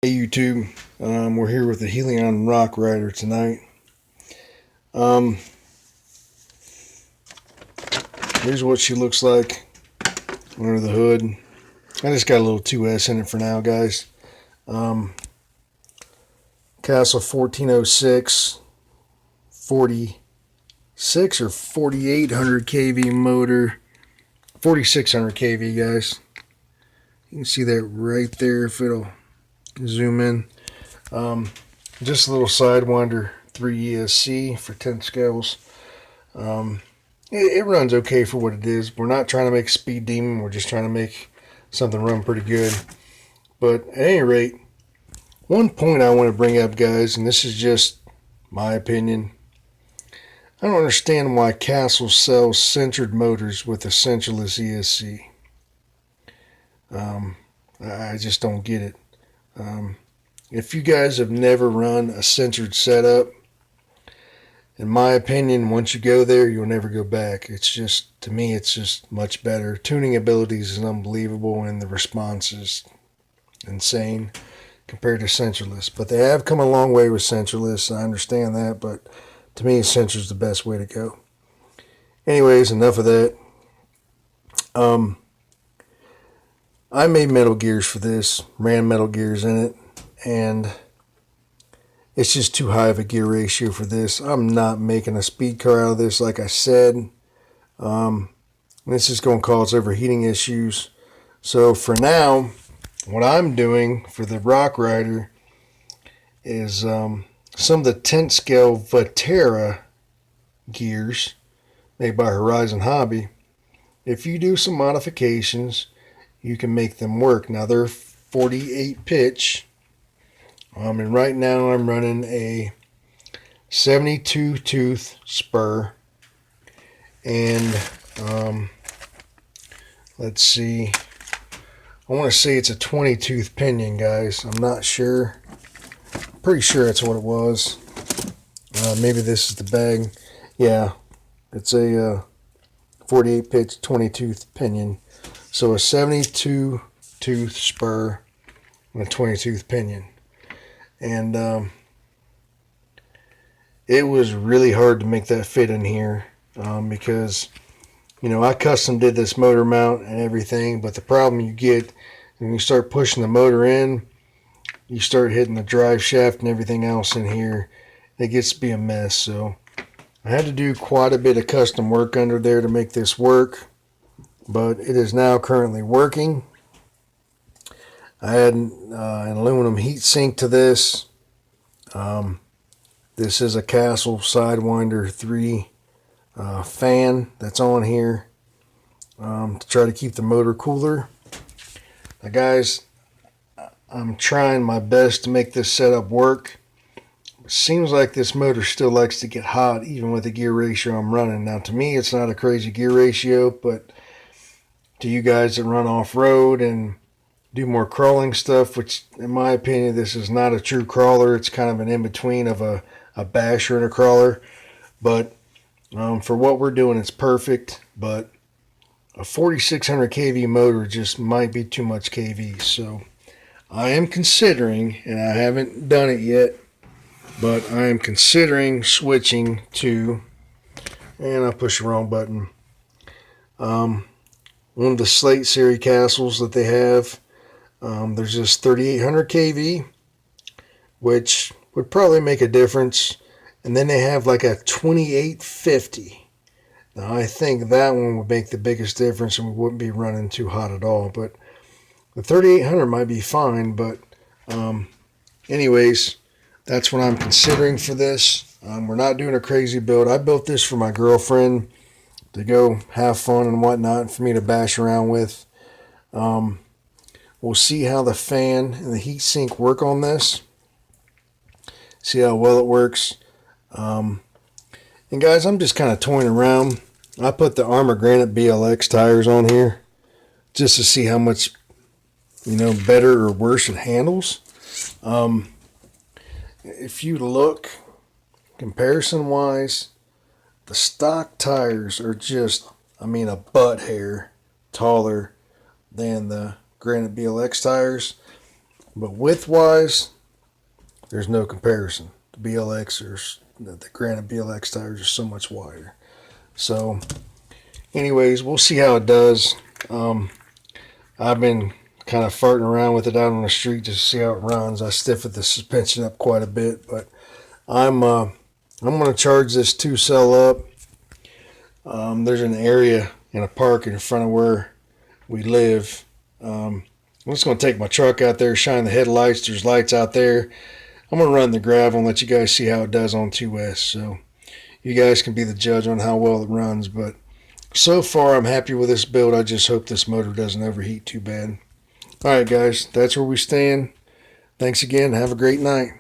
Hey YouTube, we're here with the Helion Rock Rider tonight. Um, Here's what she looks like under the hood. I just got a little 2S in it for now, guys. Castle 1406, 46 or 4800 kV motor, 4600 kV, guys. You can see that right there if it'll zoom in. Just a little Sidewinder 3 ESC for 10 scales. It runs okay for what it is. We're not trying to make a speed demon. We're just trying to make something run pretty good. But at any rate, one point I want to bring up, guys, and this is just my opinion. I don't understand why Castle sells centered motors with a centerless ESC. I just don't get it. If you guys have never run a centered setup, in my opinion, once you go there, you'll never go back. It's just, to me, it's just much better. Tuning abilities is unbelievable, and the response is insane compared to centerless. But they have come a long way with centerless. I understand that, but to me, center is the best way to go. Anyways, enough of that. I made Metal Gears for this, ran Metal Gears in it, and it's just too high of a gear ratio for this. I'm not making a speed car out of this, like I said. This is going to cause overheating issues. So for now, what I'm doing for the Rock Rider is some of the 10 scale Vitara gears made by Horizon Hobby. If you do some modifications, you can make them work. Now they're 48 pitch. And right now I'm running a 72 tooth spur, and let's see, I want to say it's a 20 tooth pinion, guys. I'm not sure. Pretty sure that's what it was. Maybe this is the bag. Yeah, it's a 48 pitch 20 tooth pinion. So a 72 tooth spur and a 20 tooth pinion. And it was really hard to make that fit in here because, you know, I custom did this motor mount and everything, but the problem you get when you start pushing the motor in, you start hitting the drive shaft and everything else in here. It gets to be a mess. So I had to do quite a bit of custom work under there to make this work, but it is now currently working. I had an aluminum heat sink to this. This is a Castle Sidewinder 3 fan that's on here to try to keep the motor cooler. Now guys, I'm trying my best to make this setup work. It seems like this motor still likes to get hot even with the gear ratio I'm running. Now to me it's not a crazy gear ratio, but to you guys that run off-road and do more crawling stuff, which in my opinion this is not a true crawler, it's kind of an in-between of a basher and a crawler, but for what we're doing it's perfect. But a 4600 kV motor just might be too much kV, so I am considering, and I haven't done it yet, but I am considering switching to, and I pushed the wrong button, one of the Slate series Castles that they have. There's this 3800 kV, which would probably make a difference. And then they have like a 2850. Now I think that one would make the biggest difference and we wouldn't be running too hot at all. But the 3800 might be fine. But anyways, that's what I'm considering for this. We're not doing a crazy build. I built this for my girlfriend to go have fun and whatnot, and for me to bash around with. We'll see how the fan and the heat sink work on this. See how well it works. And guys, I'm just kind of toying around. I put the Armor Granite BLX tires on here just to see how much, you know, better or worse it handles. If you look comparison wise, the stock tires are just, I mean, a butt hair taller than the Granite BLX tires. but width-wise, there's no comparison. The the Granite BLX tires are so much wider. So, anyways, we'll see how it does. I've been kind of farting around with it out on the street just to see how it runs. I stiffened the suspension up quite a bit, but I'm going to charge this 2-cell up. There's an area in a park in front of where we live. I'm just going to take my truck out there, shine the headlights. There's lights out there. I'm going to run the gravel and let you guys see how it does on 2S. So you guys can be the judge on how well it runs. But so far, I'm happy with this build. I just hope this motor doesn't overheat too bad. All right, guys, that's where we stand. Thanks again. Have a great night.